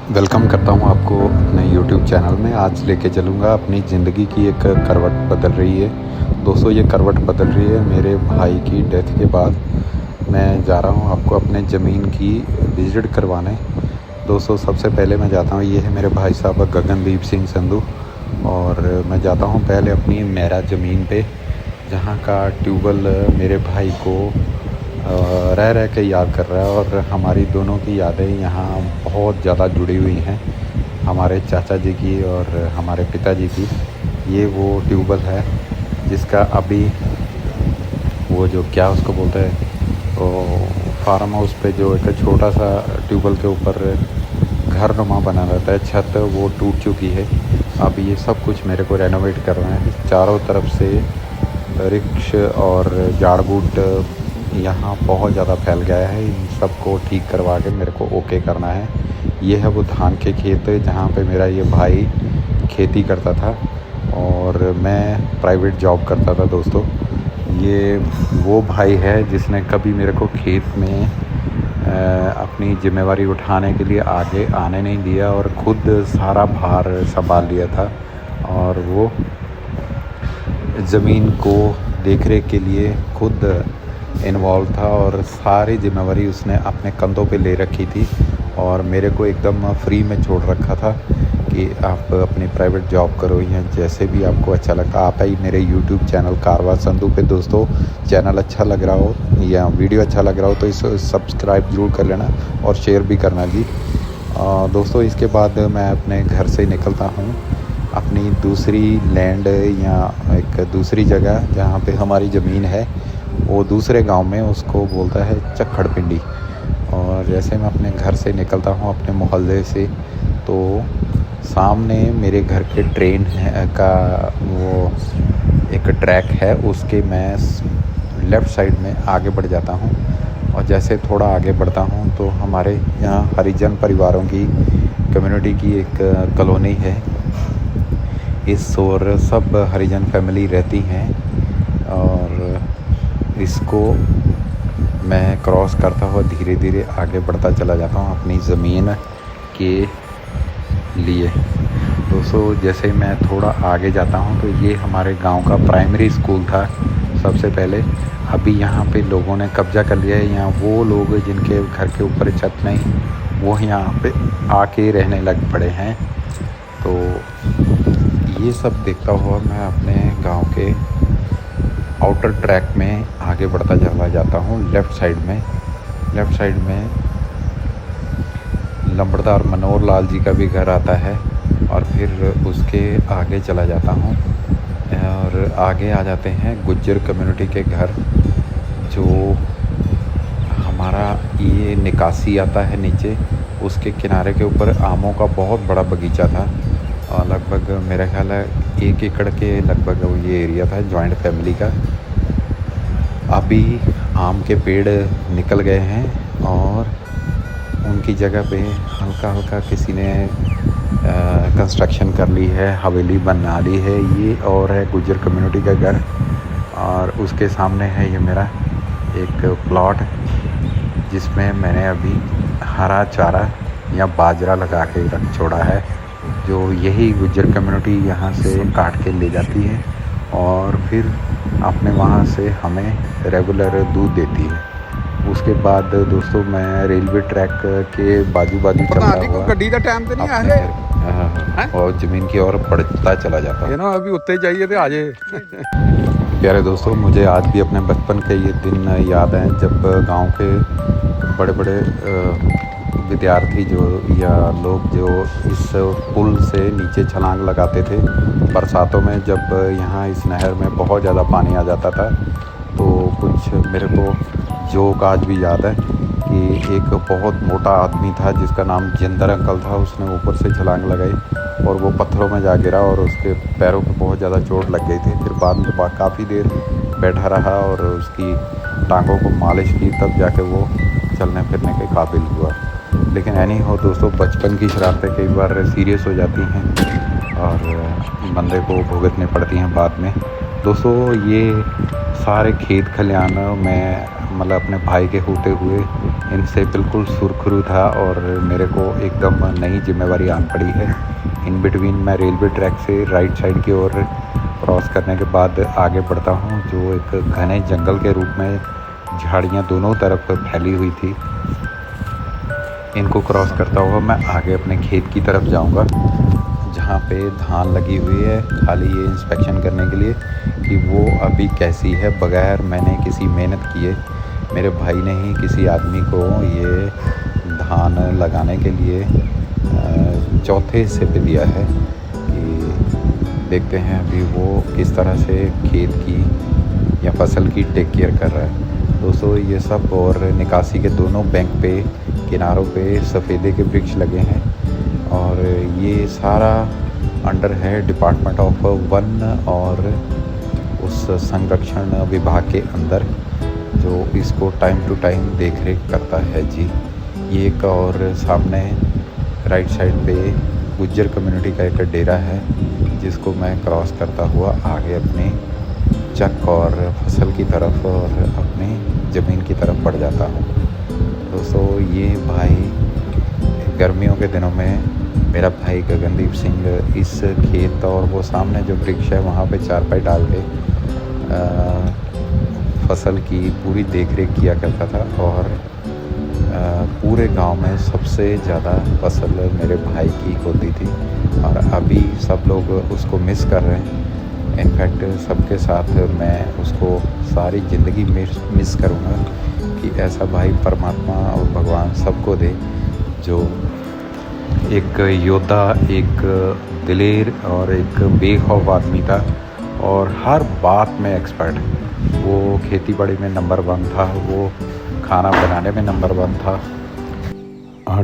Welcome करता हूँ आपको अपने यूट्यूब चैनल में। आज लेके चलूँगा अपनी ज़िंदगी की एक करवट बदल रही है। दोस्तों ये करवट बदल रही है मेरे भाई की डेथ के बाद। मैं जा रहा हूँ आपको अपने ज़मीन की विज़िट करवाने। दोस्तों सबसे पहले मैं जाता हूँ, ये है मेरे भाई साहब गगनदीप सिंह संधू, और मैं जाता हूँ पहले अपनी मेरा ज़मीन पे, जहाँ का ट्यूबवेल मेरे भाई को रह रह के याद कर रहा है। और हमारी दोनों की यादें यहाँ बहुत ज़्यादा जुड़ी हुई हैं, हमारे चाचा जी की और हमारे पिताजी की। ये वो ट्यूबवेल है जिसका अभी वो जो क्या उसको बोलते हैं, वो फार्म हाउस पे जो एक छोटा सा ट्यूबवेल के ऊपर घर नुमा बना रहता है, छत वो टूट चुकी है। अब ये सब कुछ मेरे को रेनोवेट करना है। चारों तरफ से रिक्श और जाड़ बूट यहाँ बहुत ज़्यादा फैल गया है। इन सब को ठीक करवा के मेरे को ओके करना है। ये है वो धान के खेत जहाँ पे मेरा ये भाई खेती करता था और मैं प्राइवेट जॉब करता था। दोस्तों ये वो भाई है जिसने कभी मेरे को खेत में अपनी ज़िम्मेवारी उठाने के लिए आगे आने नहीं दिया और ख़ुद सारा भार संभाल लिया था। और वो ज़मीन को देख रेख के लिए खुद इन्वॉल्व था और सारी ज़िम्मेवारी उसने अपने कंधों पे ले रखी थी और मेरे को एकदम फ्री में छोड़ रखा था कि आप अपनी प्राइवेट जॉब करो या जैसे भी आपको अच्छा लगता। आप ही मेरे यूट्यूब चैनल कारवा संधू पे दोस्तों चैनल अच्छा लग रहा हो या वीडियो अच्छा लग रहा हो तो इसे सब्सक्राइब ज़रूर कर लेना और शेयर भी करना जी। दोस्तों इसके बाद मैं अपने घर से निकलता हूँ अपनी दूसरी लैंड या एक दूसरी जगह जहाँ पे हमारी ज़मीन है, वो दूसरे गांव में, उसको बोलता है चक्खड़ पिंडी। और जैसे मैं अपने घर से निकलता हूँ अपने मोहल्ले से, तो सामने मेरे घर के ट्रेन का वो एक ट्रैक है, उसके मैं लेफ़्ट साइड में आगे बढ़ जाता हूँ। और जैसे थोड़ा आगे बढ़ता हूँ तो हमारे यहाँ हरिजन परिवारों की कम्युनिटी की एक कॉलोनी है। इस ओर सब हरिजन फैमिली रहती हैं और इसको मैं क्रॉस करता हुआ धीरे धीरे आगे बढ़ता चला जाता हूँ अपनी ज़मीन के लिए। दोस्तों जैसे मैं थोड़ा आगे जाता हूँ तो ये हमारे गांव का प्राइमरी स्कूल था सबसे पहले। अभी यहाँ पे लोगों ने कब्ज़ा कर लिया है। यहाँ वो लोग जिनके घर के ऊपर छत नहीं, वो यहाँ पे आके रहने लग पड़े हैं। तो ये सब देखता हुआ मैं अपने गांव के आउटर ट्रैक में आगे बढ़ता चला जाता हूँ। लेफ़्ट साइड में लंबड़दार मनोहर लाल जी का भी घर आता है और फिर उसके आगे चला जाता हूँ और आगे आ जाते हैं गुज्जर कम्युनिटी के घर। जो हमारा ये निकासी आता है नीचे, उसके किनारे के ऊपर आमों का बहुत बड़ा बगीचा था और लगभग मेरा ख्याल है 1 एकड़ के लगभग ये एरिया था जॉइंट फैमिली का। अभी आम के पेड़ निकल गए हैं और उनकी जगह पे हल्का हल्का किसी ने कंस्ट्रक्शन कर ली है, हवेली बना ली है। ये और है गुज्जर कम्युनिटी का घर और उसके सामने है ये मेरा एक प्लॉट जिसमें मैंने अभी हरा चारा या बाजरा लगा के रख छोड़ा है, जो यही गुज्जर कम्युनिटी यहाँ से काट के ले जाती है और फिर अपने वहाँ से हमें रेगुलर दूध देती है। उसके बाद दोस्तों मैं रेलवे ट्रैक के बाजू चलता हुआ गड्डी का टाइम तो नहीं आ रहा और ज़मीन की ओर बढ़ता चला जाता है ना। अभी उत्ते जाइए तो आ जाए। प्यारे दोस्तों मुझे आज भी अपने बचपन के ये दिन याद हैं जब गांव के बड़े बड़े विद्यार्थी जो या लोग जो इस पुल से नीचे छलांग लगाते थे बरसातों में, जब यहाँ इस नहर में बहुत ज़्यादा पानी आ जाता था। तो कुछ मेरे को जोक आज भी याद है कि एक बहुत मोटा आदमी था जिसका नाम जिंदर अंकल था। उसने ऊपर से छलांग लगाई और वो पत्थरों में जा गिरा और उसके पैरों पे बहुत ज़्यादा चोट लग गई थी। फिर बाद में काफ़ी देर बैठा रहा और उसकी टांगों को मालिश की, तब जाके वो चलने फिरने के काबिल हुआ। लेकिन एनी हो दोस्तों, बचपन की शरारतें कई बार सीरियस हो जाती हैं और बंदे को भुगतनी पड़ती हैं बाद में। दोस्तों ये सारे खेत खलिहान मैं मतलब अपने भाई के होते हुए इनसे बिल्कुल सुरखरू था और मेरे को एकदम नई जिम्मेवारी आन पड़ी है। इन बिटवीन मैं रेलवे ट्रैक से राइट साइड की ओर क्रॉस करने के बाद आगे बढ़ता हूँ, जो एक घने जंगल के रूप में झाड़ियाँ दोनों तरफ फैली हुई थी। इनको क्रॉस करता हुआ मैं आगे अपने खेत की तरफ जाऊँगा, जहाँ पे धान लगी हुई है, खाली ये इंस्पेक्शन करने के लिए कि वो अभी कैसी है। बगैर मैंने किसी मेहनत किए मेरे भाई ने ही किसी आदमी को ये धान लगाने के लिए चौथे हिस्से पे दिया है। कि देखते हैं अभी वो किस तरह से खेत की या फसल की टेक केयर कर रहा है। दोस्तों ये सब, और निकासी के दोनों बैंक पे किनारों पे सफ़ेदे के वृक्ष लगे हैं और ये सारा अंडर है डिपार्टमेंट ऑफ वन और उस संरक्षण विभाग के अंदर, जो इसको टाइम टू टाइम देख रेख करता है जी। ये एक और सामने राइट साइड पे गुज्जर कम्युनिटी का एक डेरा है, जिसको मैं क्रॉस करता हुआ आगे अपने चक और फसल की तरफ और अपनी ज़मीन की तरफ बढ़ जाता हूँ। दोस्तों ये भाई गर्मियों के दिनों में मेरा भाई गगनदीप सिंह इस खेत और वो सामने जो वृक्ष है वहाँ पे चारपाई डाल के फसल की पूरी देखरेख किया करता था और पूरे गांव में सबसे ज़्यादा फसल मेरे भाई की होती थी। और अभी सब लोग उसको मिस कर रहे हैं। इनफैक्ट सबके साथ मैं उसको सारी ज़िंदगी मिस करूँगा कि ऐसा भाई परमात्मा और भगवान सबको दे, जो एक योद्धा, एक दिलेर और एक बेखौफ आदमी था और हर बात में एक्सपर्ट। वो खेती बाड़ी में नंबर 1 था, वो खाना बनाने में नंबर 1 था,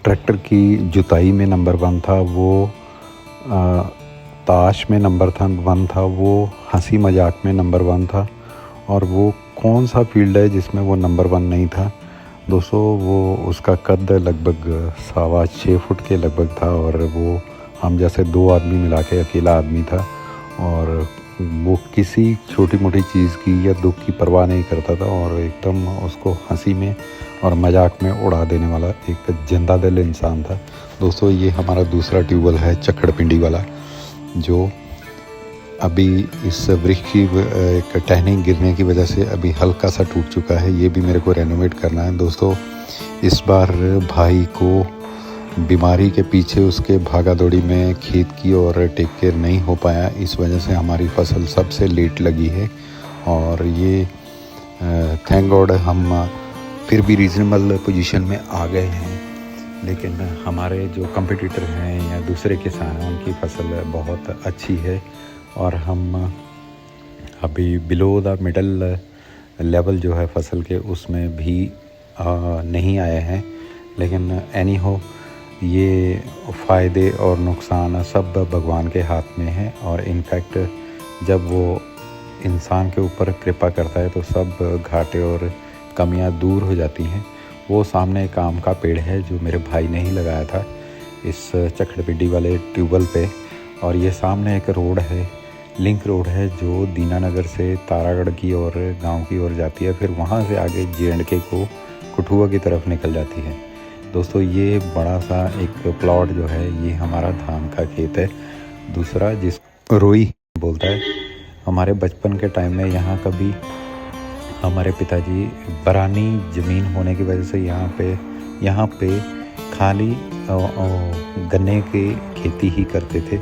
ट्रैक्टर की जुताई में नंबर 1 था, वो ताश में नंबर 1 था, वो हंसी मजाक में नंबर 1 था। और वो कौन सा फील्ड है जिसमें वो नंबर 1 नहीं था। दोस्तों वो उसका कद लगभग 6.25 फुट के लगभग था और वो हम जैसे 2 आदमी मिला के अकेला आदमी था और वो किसी छोटी मोटी चीज़ की या दुख की परवाह नहीं करता था और एकदम उसको हंसी में और मजाक में उड़ा देने वाला एक जिंदा दिल इंसान था। दोस्तों ये हमारा दूसरा ट्यूबवेल है चक्खड़ पिंडी वाला, जो अभी इस वृक्ष की एक टहनी गिरने की वजह से अभी हल्का सा टूट चुका है। ये भी मेरे को रेनोवेट करना है। दोस्तों इस बार भाई को बीमारी के पीछे उसके भागा दौड़ी में खेत की और टेक केयर नहीं हो पाया, इस वजह से हमारी फसल सबसे लेट लगी है। और ये थैंक गॉड हम फिर भी रीज़नेबल पोजीशन में आ गए हैं, लेकिन हमारे जो कंपटीटर हैं या दूसरे किसान हैं उनकी फसल बहुत अच्छी है और हम अभी बिलो द मिडल लेवल जो है फसल के उसमें भी नहीं आए हैं। लेकिन एनी हो, ये फ़ायदे और नुकसान सब भगवान के हाथ में है और इनफैक्ट जब वो इंसान के ऊपर कृपा करता है तो सब घाटे और कमियां दूर हो जाती हैं। वो सामने एक आम का पेड़ है जो मेरे भाई ने ही लगाया था इस चक्खड़ पिंडी वाले ट्यूबवेल पे, और ये सामने एक रोड है, लिंक रोड है, जो दीनानगर से तारागढ़ की और गांव की ओर जाती है, फिर वहाँ से आगे J&K को कठुआ की तरफ निकल जाती है। दोस्तों ये बड़ा सा एक प्लॉट जो है ये हमारा धान का खेत है। दूसरा जिस रोई बोलता है, हमारे बचपन के टाइम में यहाँ कभी हमारे पिताजी बरानी ज़मीन होने की वजह से यहाँ पे खाली गन्ने की खेती ही करते थे,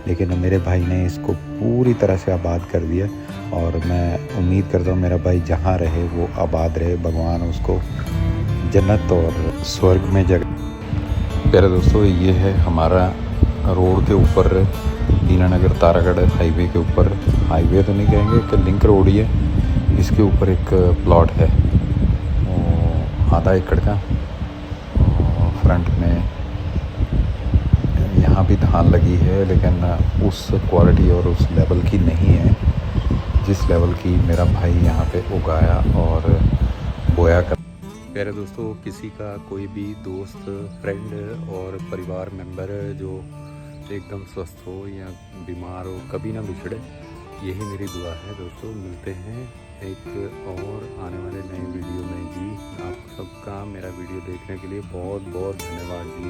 लेकिन मेरे भाई ने इसको पूरी तरह से आबाद कर दिया और मैं उम्मीद करता हूँ मेरा भाई जहाँ रहे वो आबाद रहे, भगवान उसको जन्नत और स्वर्ग में जगह। प्यारे दोस्तों ये है हमारा रोड के ऊपर दीनानगर तारागढ़ हाईवे के ऊपर, हाईवे तो नहीं कहेंगे कि लिंक रोड ही है, इसके ऊपर एक प्लॉट है आधा एकड़ का। फ्रंट में यहाँ भी धान लगी है, लेकिन उस क्वालिटी और उस लेवल की नहीं है जिस लेवल की मेरा भाई यहाँ पे उगाया और बोया कर। प्यारे दोस्तों किसी का कोई भी दोस्त, फ्रेंड और परिवार मेंबर जो एकदम स्वस्थ हो या बीमार हो, कभी ना बिछड़े, यही मेरी दुआ है। दोस्तों मिलते हैं एक और आने वाले नए वीडियो में जी। आप सबका मेरा वीडियो देखने के लिए बहुत बहुत धन्यवाद जी।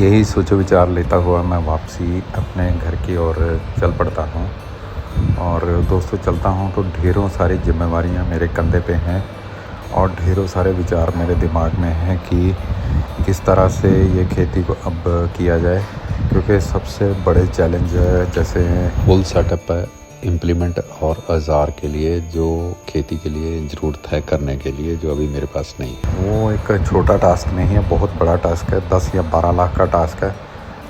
यही सोचो विचार लेता हुआ मैं वापसी अपने घर की ओर चल पड़ता हूँ। और दोस्तों चलता हूँ तो ढेरों सारी जिम्मेवारियाँ मेरे कंधे पे हैं और ढेरों सारे विचार मेरे दिमाग में हैं कि किस तरह से ये खेती को अब किया जाए, क्योंकि सबसे बड़े चैलेंज जैसे फुल सेटअप इम्प्लीमेंट और औजार के लिए जो खेती के लिए ज़रूरत है करने के लिए, जो अभी मेरे पास नहीं है। वो एक छोटा टास्क नहीं है, बहुत बड़ा टास्क है। 10 या 12 लाख का टास्क है,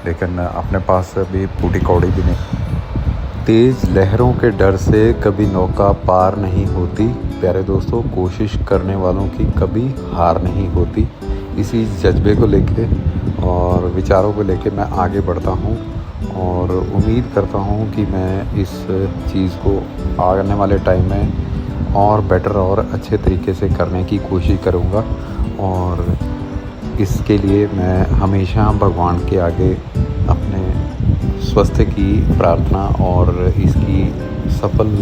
लेकिन अपने पास अभी फूटी कौड़ी भी नहीं। तेज़ लहरों के डर से कभी नौका पार नहीं होती। प्यारे दोस्तों, कोशिश करने वालों की कभी हार नहीं होती। इसी जज्बे को लेके और विचारों को लेके मैं आगे बढ़ता हूँ और उम्मीद करता हूँ कि मैं इस चीज़ को आने वाले टाइम में और बेटर और अच्छे तरीके से करने की कोशिश करूँगा। और इसके लिए मैं हमेशा भगवान के आगे अपने स्वास्थ्य की प्रार्थना और इसकी सफल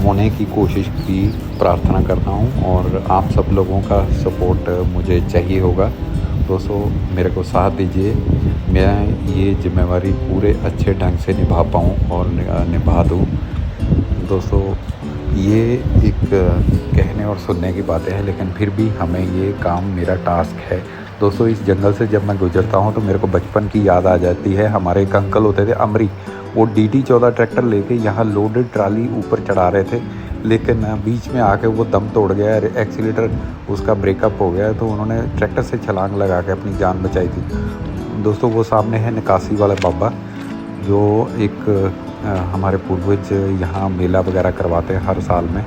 होने की कोशिश की प्रार्थना करता हूँ। और आप सब लोगों का सपोर्ट मुझे चाहिए होगा। दोस्तों मेरे को साथ दीजिए, मैं ये जिम्मेवारी पूरे अच्छे ढंग से निभा पाऊँ और निभा दूँ। दोस्तों ये एक कहने और सुनने की बातें हैं, लेकिन फिर भी हमें ये काम मेरा टास्क है। दोस्तों इस जंगल से जब मैं गुजरता हूँ तो मेरे को बचपन की याद आ जाती है। हमारे एक अंकल होते थे अमरी, वो DT14 ट्रैक्टर लेके यहाँ लोडेड ट्राली ऊपर चढ़ा रहे थे, लेकिन बीच में आके वो दम तोड़ गया, एक्सीलेटर उसका ब्रेकअप हो गया, तो उन्होंने ट्रैक्टर से छलांग लगा के अपनी जान बचाई थी। दोस्तों वो सामने है निकासी वाला बाबा, जो एक हमारे पूर्वज यहाँ मेला वगैरह करवाते हैं हर साल में।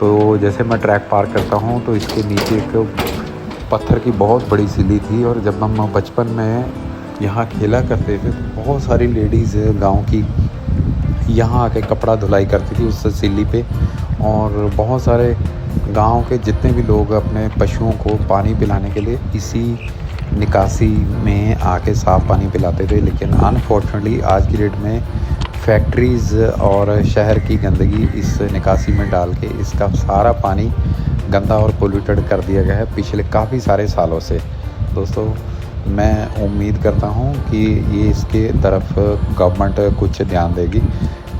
तो जैसे मैं ट्रैक पार करता हूँ तो इसके नीचे एक पत्थर की बहुत बड़ी सिल्ली थी, और जब हम बचपन में यहाँ खेला करते थे तो बहुत सारी लेडीज़ गांव की यहाँ आके कपड़ा धुलाई करती थी उस सिल्ली पे। और बहुत सारे गांव के जितने भी लोग अपने पशुओं को पानी पिलाने के लिए इसी निकासी में आके साफ़ पानी पिलाते थे। लेकिन अनफॉर्चुनेटली आज की डेट में फैक्ट्रीज़ और शहर की गंदगी इस निकासी में डाल के इसका सारा पानी गंदा और पोल्यूटेड कर दिया गया है पिछले काफ़ी सारे सालों से। दोस्तों मैं उम्मीद करता हूँ कि ये इसके तरफ गवर्नमेंट कुछ ध्यान देगी।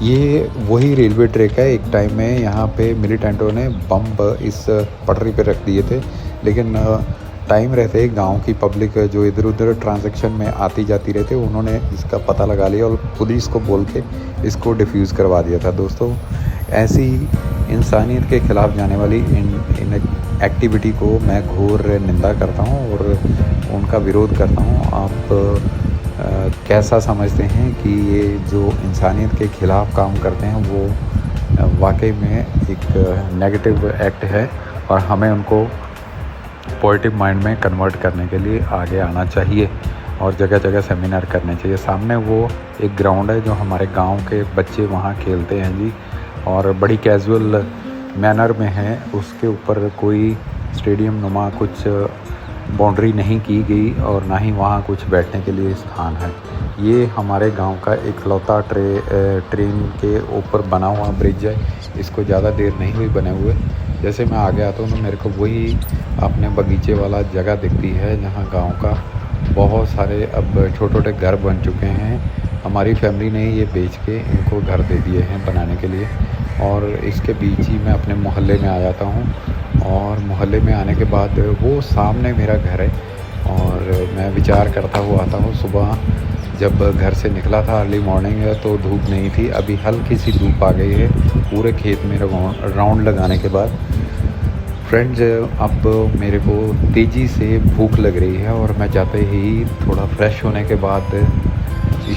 ये वही रेलवे ट्रैक है, एक टाइम में यहाँ पे मिलिटेंटों ने बम इस पटरी पे रख दिए थे, लेकिन टाइम रहते गांव की पब्लिक जो इधर उधर ट्रांजैक्शन में आती जाती रहती, उन्होंने इसका पता लगा लिया और पुलिस को बोल के इसको डिफ्यूज़ करवा दिया था। दोस्तों ऐसी इंसानियत के ख़िलाफ़ जाने वाली इन एक्टिविटी को मैं घोर निंदा करता हूँ और उनका विरोध करता हूँ। आप कैसा समझते हैं कि ये जो इंसानियत के ख़िलाफ़ काम करते हैं वो वाकई में एक नेगेटिव एक्ट है, और हमें उनको पॉजिटिव माइंड में कन्वर्ट करने के लिए आगे आना चाहिए और जगह जगह सेमिनार करने चाहिए। सामने वो एक ग्राउंड है जो हमारे गांव के बच्चे वहाँ खेलते हैं जी, और बड़ी कैजुअल मैनर में है। उसके ऊपर कोई स्टेडियम नुमा कुछ बाउंड्री नहीं की गई और ना ही वहाँ कुछ बैठने के लिए स्थान है। ये हमारे गांव का इकलौता ट्रेन के ऊपर बना हुआ ब्रिज है। इसको ज़्यादा देर नहीं हुई बने हुए। जैसे मैं आगे आता हूँ तो मेरे को वही अपने बगीचे वाला जगह दिखती है, जहाँ गांव का बहुत सारे अब छोटे छोटे घर बन चुके हैं। हमारी फैमिली ने ये बेच के इनको घर दे दिए हैं बनाने के लिए, और इसके बीच ही मैं अपने मोहल्ले में आ जाता हूँ। और मोहल्ले में आने के बाद वो सामने मेरा घर है, और मैं विचार करता हुआ आता हूँ। सुबह जब घर से निकला था अर्ली मॉर्निंग तो धूप नहीं थी, अभी हल्की सी धूप आ गई है पूरे खेत में राउंड लगाने के बाद। फ्रेंड्स अब मेरे को तेज़ी से भूख लग रही है, और मैं जाते ही थोड़ा फ्रेश होने के बाद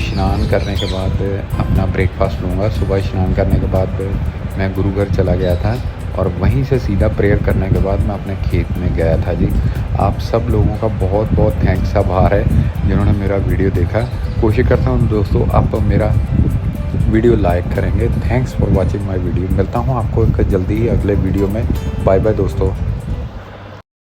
स्नान करने के बाद अपना ब्रेकफास्ट लूँगा। सुबह स्नान करने के बाद मैं गुरु घर चला गया था, और वहीं से सीधा प्रेयर करने के बाद मैं अपने खेत में गया था जी। आप सब लोगों का बहुत बहुत थैंक्स आभार है जिन्होंने मेरा वीडियो देखा। कोशिश करता हूँ दोस्तों आप मेरा वीडियो लाइक करेंगे। Thanks for watching my video. मिलता हूँ आपको जल्दी ही अगले वीडियो में। बाय बाय दोस्तों।